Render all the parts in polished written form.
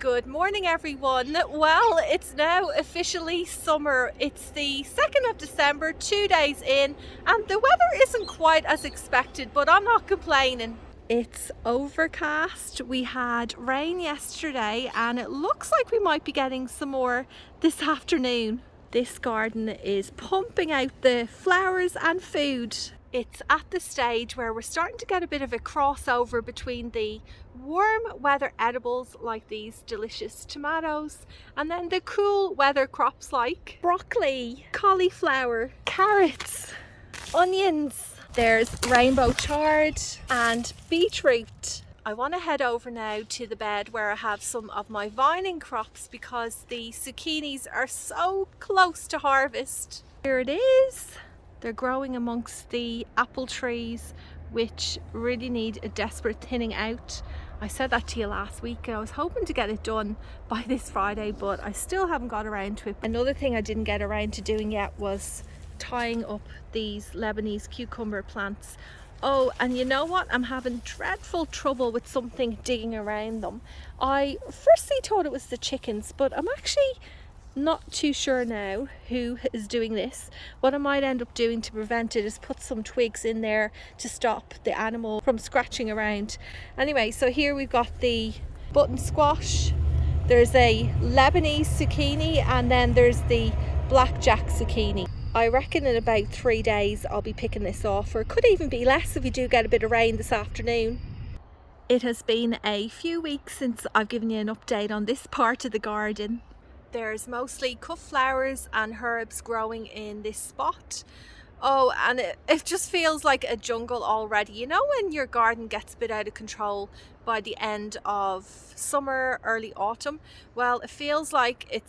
Good morning everyone. Well, it's now officially summer. It's the 2nd of December, 2 days in, and the weather isn't quite as expected, but I'm not complaining. It's overcast. We had rain yesterday and it looks like we might be getting some more this afternoon. This garden is pumping out the flowers and food. It's at the stage where we're starting to get a bit of a crossover between the warm weather edibles like these delicious tomatoes and then the cool weather crops like broccoli, cauliflower, carrots, onions. There's rainbow chard and beetroot. I want to head over now to the bed where I have some of my vining crops because the zucchinis are so close to harvest. Here it is. They're growing amongst the apple trees, which really need a desperate thinning out. I said that to you last week. I was hoping to get it done by this Friday, but I still haven't got around to it. Another thing I didn't get around to doing yet was tying up these Lebanese cucumber plants. Oh, and you know what? I'm having dreadful trouble with something digging around them. I firstly thought it was the chickens, but I'm actually not too sure now who is doing this. What I might end up doing to prevent it is put some twigs in there to stop the animal from scratching around. Anyway, so here we've got the button squash, there's a Lebanese zucchini, and then there's the blackjack zucchini. I reckon in about 3 days I'll be picking this off, or it could even be less if you do get a bit of rain this afternoon. It has been a few weeks since I've given you an update on this part of the garden. There's mostly cut flowers and herbs growing in this spot. Oh, and it just feels like a jungle already. You know when your garden gets a bit out of control by the end of summer, early autumn? Well, it feels like it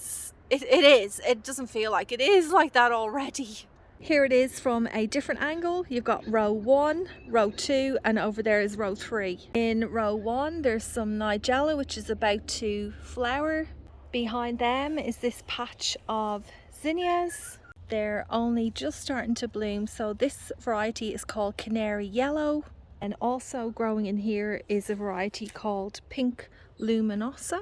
is. It doesn't feel like it is like that already. Here it is from a different angle. You've got row 1, row 2, and over there is row 3. In row 1 there's some nigella which is about to flower. Behind them is this patch of zinnias. They're only just starting to bloom, so this variety is called Canary Yellow. And also growing in here is a variety called Pink Luminosa.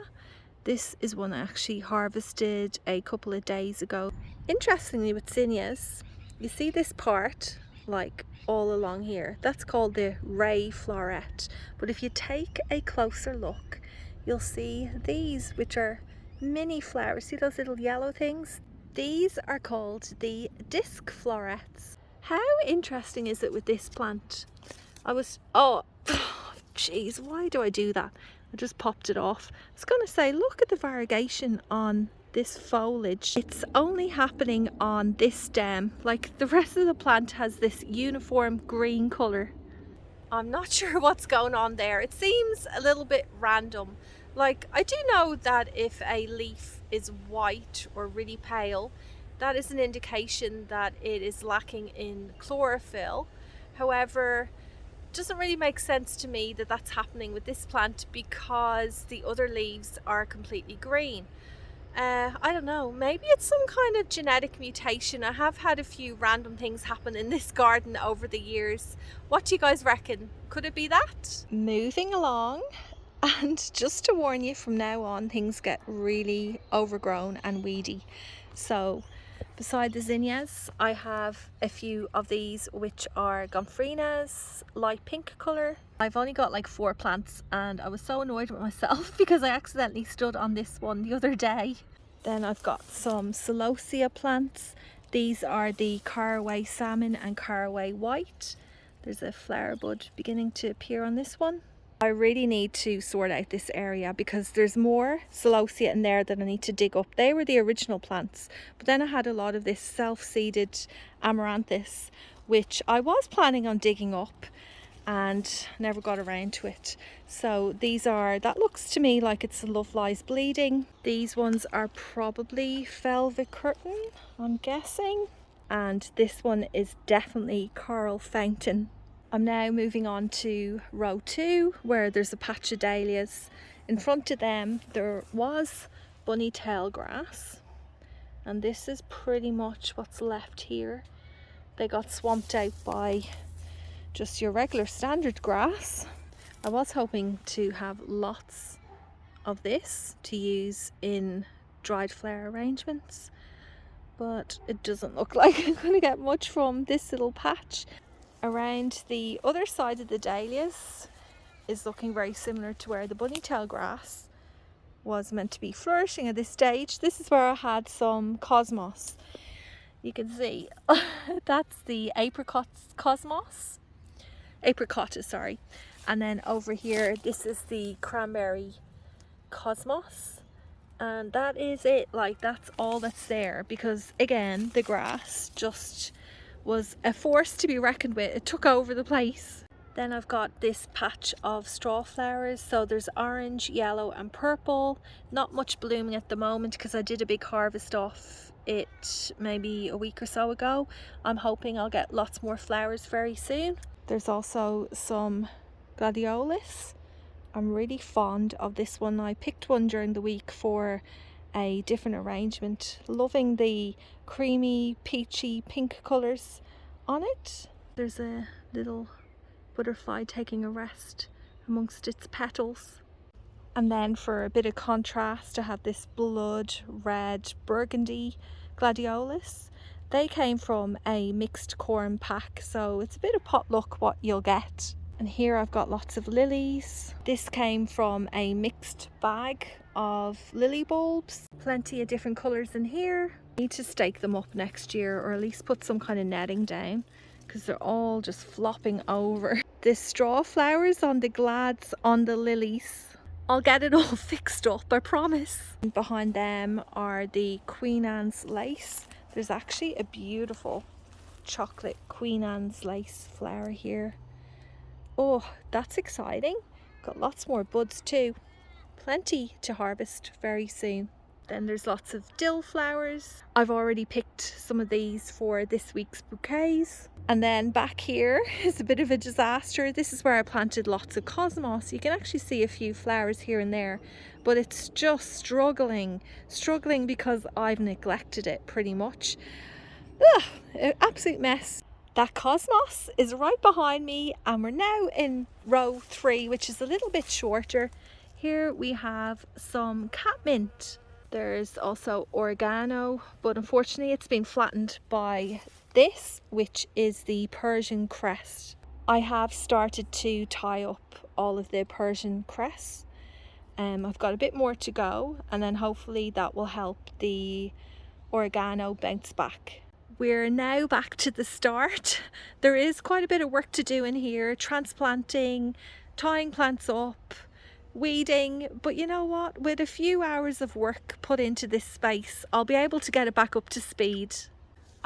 This is one I actually harvested a couple of days ago. Interestingly, with zinnias, you see this part like all along here, that's called the ray floret. But if you take a closer look, you'll see these, which are mini flowers. See those little yellow things? These are called the disc florets. How interesting is it with this plant? Oh jeez, why do I do that? I just popped it off. I was going to say, look at the variegation on this foliage. It's only happening on this stem. Like the rest of the plant has this uniform green colour. I'm not sure what's going on there. It seems a little bit random. Like, I do know that if a leaf is white or really pale, that is an indication that it is lacking in chlorophyll. However, it doesn't really make sense to me that that's happening with this plant because the other leaves are completely green. I don't know, maybe it's some kind of genetic mutation. I have had a few random things happen in this garden over the years. What do you guys reckon? Could it be that? Moving along. And just to warn you, from now on things get really overgrown and weedy. So beside the zinnias I have a few of these which are gomphrenias, light pink colour. I've only got like 4 plants and I was so annoyed with myself because I accidentally stood on this one the other day. Then I've got some celosia plants. These are the caraway salmon and caraway white. There's a flower bud beginning to appear on this one. I really need to sort out this area because there's more celosia in there that I need to dig up. They were the original plants, but then I had a lot of this self-seeded amaranthus which I was planning on digging up and never got around to it. So these are, that looks to me like it's Love Lies Bleeding. These ones are probably velvet curtain, I'm guessing, and this one is definitely coral fountain. I'm now moving on to row 2 where there's a patch of dahlias. In front of them there was bunny tail grass, and this is pretty much what's left here. They got swamped out by just your regular standard grass. I was hoping to have lots of this to use in dried flower arrangements, but it doesn't look like I'm going to get much from this little patch. Around the other side of the dahlias is looking very similar to where the bunny-tail grass was meant to be flourishing at this stage. This is where I had some cosmos. You can see that's the apricot cosmos. Apricot, sorry. And then over here, this is the cranberry cosmos. And that is it. Like, that's all that's there, because again, the grass just was a force to be reckoned with. It took over the place. Then I've got this patch of straw flowers. So there's orange, yellow and purple. Not much blooming at the moment because I did a big harvest off it maybe a week or so ago. I'm hoping I'll get lots more flowers very soon. There's also some gladiolus. I'm really fond of this one. I picked one during the week for a different arrangement. Loving the creamy, peachy, pink colours on it. There's a little butterfly taking a rest amongst its petals. And then for a bit of contrast, I have this blood red burgundy gladiolus. They came from a mixed corn pack, so it's a bit of potluck what you'll get. And here I've got lots of lilies. This came from a mixed bag of lily bulbs. Plenty of different colours in here. I need to stake them up next year, or at least put some kind of netting down, because they're all just flopping over. The straw flowers on the glads on the lilies. I'll get it all fixed up, I promise. And behind them are the Queen Anne's lace. There's actually a beautiful chocolate Queen Anne's lace flower here. Oh, that's exciting. Got lots more buds too. Plenty to harvest very soon. Then there's lots of dill flowers. I've already picked some of these for this week's bouquets. And then back here is a bit of a disaster. This is where I planted lots of cosmos. You can actually see a few flowers here and there, but it's just struggling because I've neglected it pretty much. Ugh, an absolute mess. That cosmos is right behind me, and we're now in row 3, which is a little bit shorter. Here we have some catmint. There's also oregano, but unfortunately it's been flattened by this, which is the Persian cress. I have started to tie up all of the Persian cress. I've got a bit more to go, and then hopefully that will help the oregano bounce back. We're now back to the start. There is quite a bit of work to do in here, transplanting, tying plants up, weeding, but you know what, with a few hours of work put into this space, I'll be able to get it back up to speed.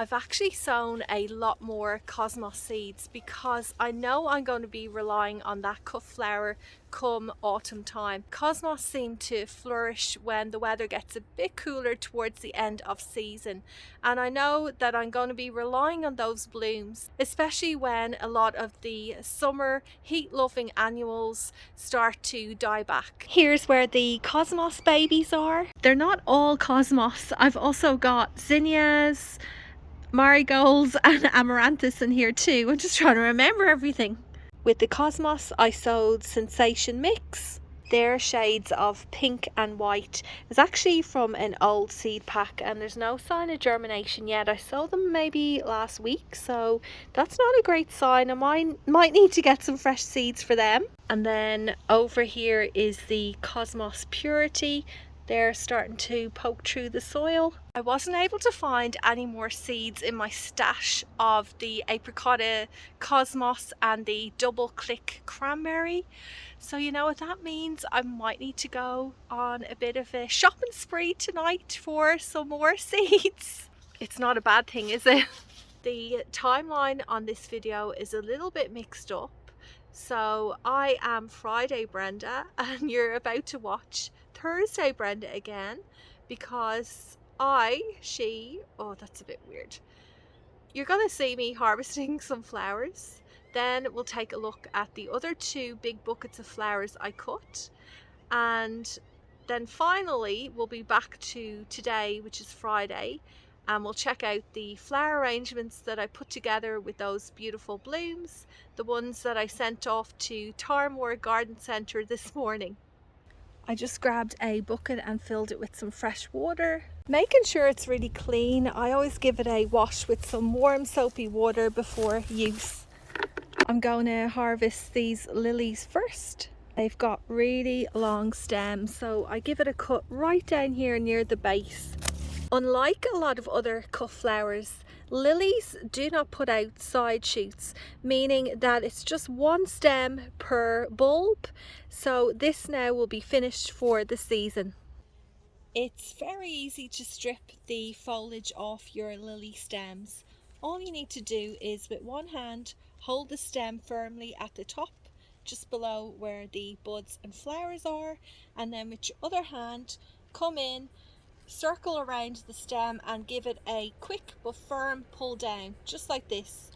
I've actually sown a lot more cosmos seeds because I know I'm going to be relying on that cut flower come autumn time. Cosmos seem to flourish when the weather gets a bit cooler towards the end of season, and I know that I'm going to be relying on those blooms, especially when a lot of the summer heat loving annuals start to die back. Here's where the cosmos babies are. They're not all cosmos. I've also got zinnias, marigolds and amaranthus in here too. I'm just trying to remember everything. With the cosmos I sowed Sensation Mix. They're shades of pink and white. It's actually from an old seed pack and there's no sign of germination yet. I sowed them maybe last week, so that's not a great sign. I might need to get some fresh seeds for them. And then over here is the Cosmos Purity. They're starting to poke through the soil. I wasn't able to find any more seeds in my stash of the apricot cosmos and the double click cranberry. So you know what that means? I might need to go on a bit of a shopping spree tonight for some more seeds. It's not a bad thing, is it? The timeline on this video is a little bit mixed up. So I am Friday Brenda and you're about to watch Thursday Brenda again, because oh that's a bit weird. You're gonna see me harvesting some flowers, then we'll take a look at the other 2 big buckets of flowers I cut, and then finally we'll be back to today, which is Friday, and we'll check out the flower arrangements that I put together with those beautiful blooms, the ones that I sent off to Tarmore Garden Centre this morning. I just grabbed a bucket and filled it with some fresh water, making sure it's really clean. I always give it a wash with some warm soapy water before use. I'm going to harvest these lilies first. They've got really long stems, so I give it a cut right down here near the base. Unlike a lot of other cut flowers, lilies do not put out side shoots, meaning that it's just one stem per bulb. So this now will be finished for the season. It's very easy to strip the foliage off your lily stems. All you need to do is with one hand hold the stem firmly at the top, just below where the buds and flowers are, and then with your other hand come in, circle around the stem and give it a quick but firm pull down, just like this.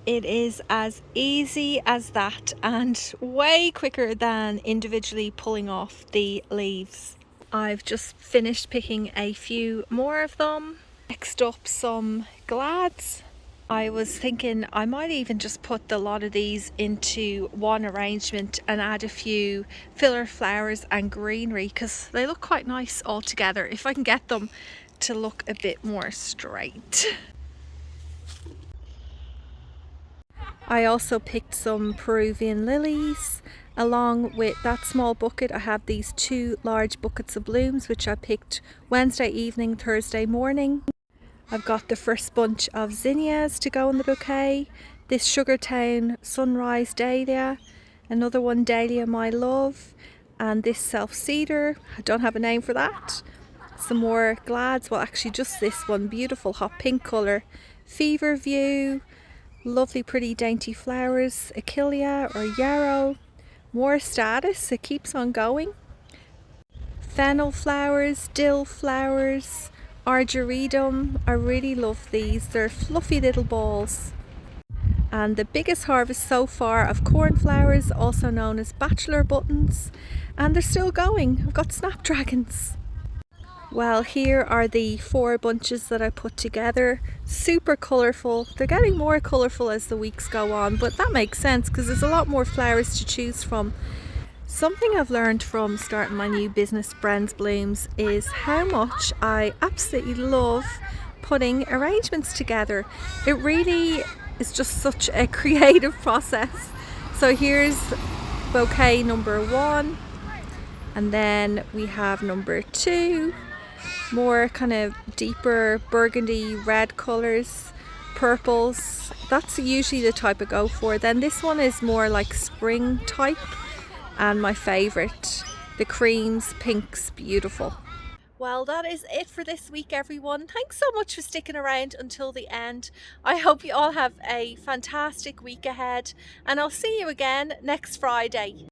It is as easy as that and way quicker than individually pulling off the leaves. I've just finished picking a few more of them. Next up, some glads. I was thinking I might even just put the lot of these into one arrangement and add a few filler flowers and greenery, because they look quite nice all together if I can get them to look a bit more straight. I also picked some Peruvian lilies. Along with that small bucket, I have these 2 large buckets of blooms which I picked Wednesday evening, Thursday morning. I've got the first bunch of zinnias to go in the bouquet, this Sugartown Sunrise Dahlia, another one Dahlia My Love, and this Self Cedar. I don't have a name for that. Some more glads, well actually just this one, beautiful hot pink colour, Fever View, lovely pretty dainty flowers, Achillea or Yarrow, more status, it keeps on going, fennel flowers, dill flowers, Argyredum. I really love these, they're fluffy little balls. And the biggest harvest so far of cornflowers, also known as bachelor buttons, and they're still going. I've got snapdragons. Well, here are the 4 bunches that I put together. Super colourful. They're getting more colourful as the weeks go on, but that makes sense because there's a lot more flowers to choose from. Something I've learned from starting my new business, Bren's Blooms, is how much I absolutely love putting arrangements together. It really is just such a creative process. So here's bouquet number 1, and then we have number 2, more kind of deeper burgundy red colours, purples. That's usually the type I go for. Then this one is more like spring type. And my favourite, the creams, pinks, beautiful. Well, that is it for this week, everyone. Thanks so much for sticking around until the end. I hope you all have a fantastic week ahead, and I'll see you again next Friday.